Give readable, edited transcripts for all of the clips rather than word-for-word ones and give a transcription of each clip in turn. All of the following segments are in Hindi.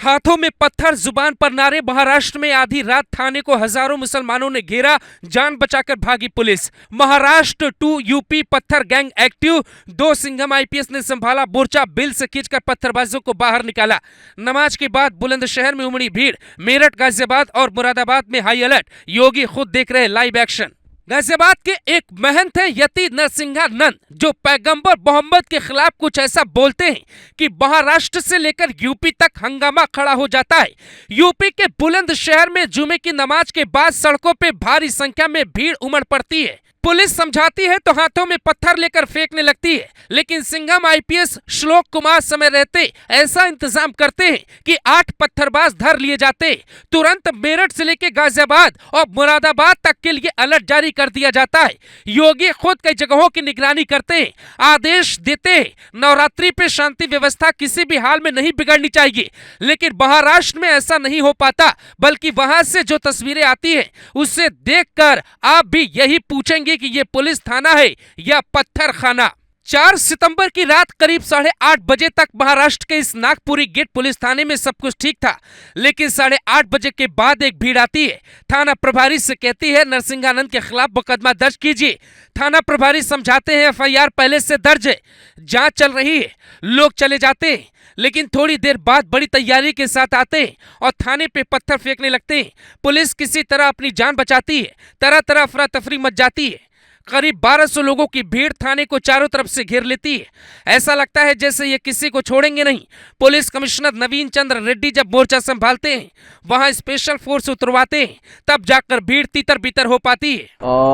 हाथों में पत्थर, जुबान पर नारे। महाराष्ट्र में आधी रात थाने को हजारों मुसलमानों ने घेरा, जान बचाकर भागी पुलिस। महाराष्ट्र टू यूपी पत्थर गैंग एक्टिव। 2 सिंघम आईपीएस ने संभाला मोर्चा, बिल से खींचकर पत्थरबाजों को बाहर निकाला। नमाज के बाद बुलंदशहर में उमड़ी भीड़। मेरठ, गाजियाबाद और मुरादाबाद में हाई अलर्ट। योगी खुद देख रहे लाइव एक्शन। गाजियाबाद के एक महंत है यति नरसिंहानंद, जो पैगंबर मोहम्मद के खिलाफ कुछ ऐसा बोलते हैं कि महाराष्ट्र से लेकर यूपी तक हंगामा खड़ा हो जाता है। यूपी के बुलंदशहर में जुमे की नमाज के बाद सड़कों पे भारी संख्या में भीड़ उमड़ पड़ती है। पुलिस समझाती है तो हाथों में पत्थर लेकर फेंकने लगती है, लेकिन सिंघम आईपीएस श्लोक कुमार समय रहते ऐसा इंतजाम करते हैं कि 8 पत्थरबाज धर लिए जाते। तुरंत मेरठ से लेकर गाजियाबाद और मुरादाबाद तक के लिए अलर्ट जारी कर दिया जाता है। योगी खुद कई जगहों की निगरानी करते हैं, आदेश देते हैं नवरात्रि पे शांति व्यवस्था किसी भी हाल में नहीं बिगड़नी चाहिए। लेकिन महाराष्ट्र में ऐसा नहीं हो पाता, बल्कि वहां से जो तस्वीरें आती है उससे देखकर आप भी यही पूछेंगे कि ये पुलिस थाना है या पत्थर खाना। 4 सितंबर की रात करीब 8:30 बजे तक महाराष्ट्र के इस नागपुरी गेट पुलिस थाने में सब कुछ ठीक था, लेकिन 8:30 बजे के बाद एक भीड़ आती है। थाना प्रभारी से कहती है नरसिंहानंद के खिलाफ मुकदमा दर्ज कीजिए। थाना प्रभारी समझाते हैं एफआईआर पहले से दर्ज है, जांच चल रही है। लोग चले जाते हैं, लेकिन थोड़ी देर बाद बड़ी तैयारी के साथ आते हैं और थाने पे पत्थर फेंकने लगते हैं। पुलिस किसी तरह अपनी जान बचाती है। तरह तरह अफरा तफरी मच जाती है। करीब 1200 लोगों की भीड़ थाने को चारों तरफ से घेर लेती है। ऐसा लगता है जैसे ये किसी को छोड़ेंगे नहीं। पुलिस कमिश्नर नवीन चंद्र रेड्डी जब मोर्चा संभालते हैं, वहां स्पेशल फोर्स उतरवाते हैं, तब जाकर भीड़ तितर बितर हो पाती है।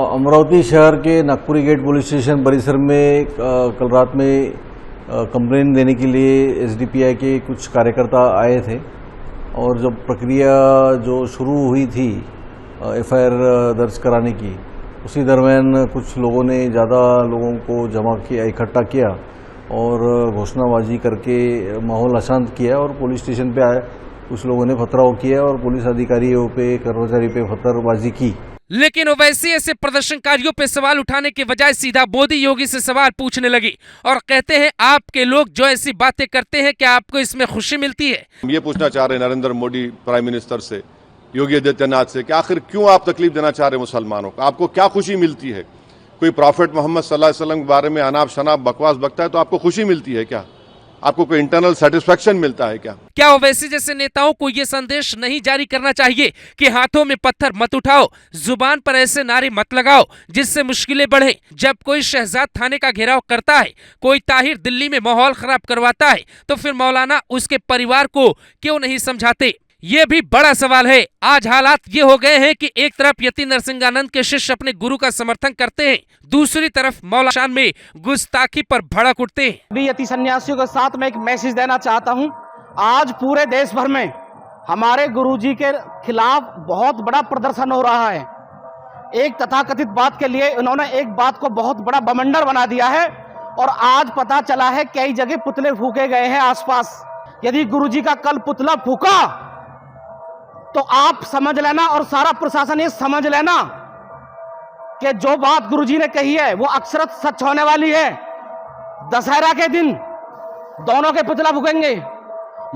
अमरावती शहर के नागपुरी गेट पुलिस स्टेशन परिसर में कल रात में कंप्लेन देने के लिए एसडीपीआई के कुछ कार्यकर्ता आए थे, और जब प्रक्रिया जो शुरू हुई थी एफआईआर दर्ज कराने की, उसी दरमियान कुछ लोगों ने ज़्यादा लोगों को जमा किया, इकट्ठा किया और घोषणाबाजी करके माहौल अशांत किया और पुलिस स्टेशन पे आए कुछ लोगों ने पथराव किया और पुलिस अधिकारियों पे, कर्मचारी पे पत्थरबाजी की। लेकिन ओवैसी ऐसे प्रदर्शनकारियों पे सवाल उठाने के बजाय सीधा मोदी योगी से सवाल पूछने लगी और कहते हैं आपके लोग जो ऐसी बातें करते हैं, क्या आपको इसमें खुशी मिलती है? हम ये पूछना चाह रहे हैं नरेंद्र मोदी प्राइम मिनिस्टर से, योगी आदित्यनाथ से, कि आखिर क्यों आप तकलीफ देना चाह रहे हैं मुसलमानों को? आपको क्या खुशी मिलती है? कोई प्रॉफिट मोहम्मद सल्लल्लाहु अलैहि वसल्लम के बारे में अनाप शनाप बकवास बकता है तो आपको खुशी मिलती है क्या? आपको कोई इंटरनल सेटिस्फेक्शन मिलता है क्या? क्या ओवैसी जैसे नेताओं को ये संदेश नहीं जारी करना चाहिए कि हाथों में पत्थर मत उठाओ, जुबान पर ऐसे नारे मत लगाओ जिससे मुश्किलें बढ़े? जब कोई शहजाद थाने का घेराव करता है, कोई ताहिर दिल्ली में माहौल खराब करवाता है, तो फिर मौलाना उसके परिवार को क्यों नहीं समझाते? ये भी बड़ा सवाल है। आज हालात ये हो गए हैं कि एक तरफ यति नरसिंहानंद के शिष्य अपने गुरु का समर्थन करते हैं, दूसरी तरफ मौलाना शान में गुस्ताखी पर भड़क उठते हैं। अभी यति सन्यासियों के साथ मैं एक मैसेज देना चाहता हूं। आज पूरे देश भर में हमारे गुरुजी के खिलाफ बहुत बड़ा प्रदर्शन हो रहा है। एक तथाकथित बात के लिए इन्होंने एक बात को बहुत बड़ा बवंडर बना दिया है, और आज पता चला है कई जगह पुतले फूके गए हैं आसपास। यदि गुरुजी का कल पुतला फूका तो आप समझ लेना और सारा प्रशासन ये समझ लेना कि जो बात गुरुजी ने कही है वो अक्षरत सच होने वाली है। दशहरा के दिन दोनों के पुतला फूकेंगे,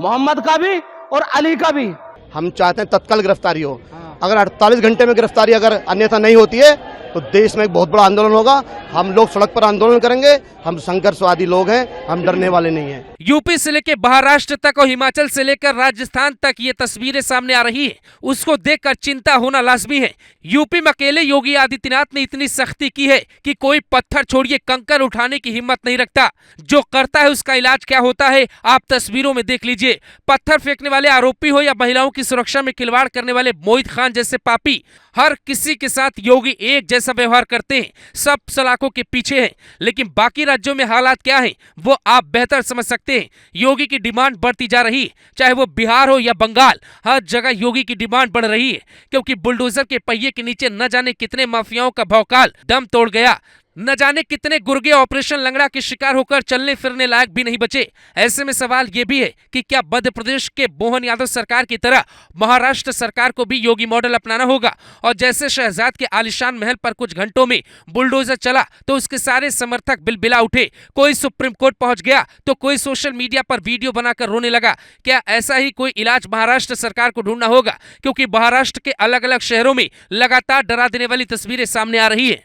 मोहम्मद का भी और अली का भी। हम चाहते हैं तत्काल गिरफ्तारी हो। अगर 48 घंटे में गिरफ्तारी अगर अन्यथा नहीं होती है तो देश में एक बहुत बड़ा आंदोलन होगा। हम लोग सड़क पर आंदोलन करेंगे। हम संघर्षवादी लोग हैं, हम डरने वाले नहीं हैं। यूपी से लेकर महाराष्ट्र तक और हिमाचल से लेकर राजस्थान तक ये तस्वीरें सामने आ रही है, उसको देखकर चिंता होना लाजमी है। यूपी में अकेले योगी आदित्यनाथ ने इतनी सख्ती की है कि कोई पत्थर छोड़िए कंकर उठाने की हिम्मत नहीं रखता। जो करता है उसका इलाज क्या होता है आप तस्वीरों में देख लीजिए। पत्थर फेंकने वाले आरोपी हो या महिलाओं की सुरक्षा में खिलवाड़ करने वाले मोहित खान जैसे पापी, हर किसी के साथ योगी एक जैसा व्यवहार करते हैं। सब सलाखों के पीछे हैं, लेकिन बाकी राज्यों में हालात क्या हैं वो आप बेहतर समझ सकते हैं। योगी की डिमांड बढ़ती जा रही है, चाहे वो बिहार हो या बंगाल, हर जगह योगी की डिमांड बढ़ रही है, क्योंकि बुलडोजर के पहिए के नीचे न जाने कितने माफियाओं का भौकाल दम तोड़ गया। न जाने कितने गुर्गे ऑपरेशन लंगड़ा के शिकार होकर चलने फिरने लायक भी नहीं बचे। ऐसे में सवाल ये भी है कि क्या मध्य प्रदेश के मोहन यादव सरकार की तरह महाराष्ट्र सरकार को भी योगी मॉडल अपनाना होगा और जैसे शहजाद के आलिशान महल पर कुछ घंटों में बुलडोजर चला तो उसके सारे समर्थक बिलबिला उठे, कोई सुप्रीम कोर्ट पहुंच गया तो कोई सोशल मीडिया पर वीडियो बनाकर रोने लगा। क्या ऐसा ही कोई इलाज महाराष्ट्र सरकार को ढूंढना होगा, क्योंकि महाराष्ट्र के अलग अलग शहरों में लगातार डरा देने वाली तस्वीरें सामने आ रही है।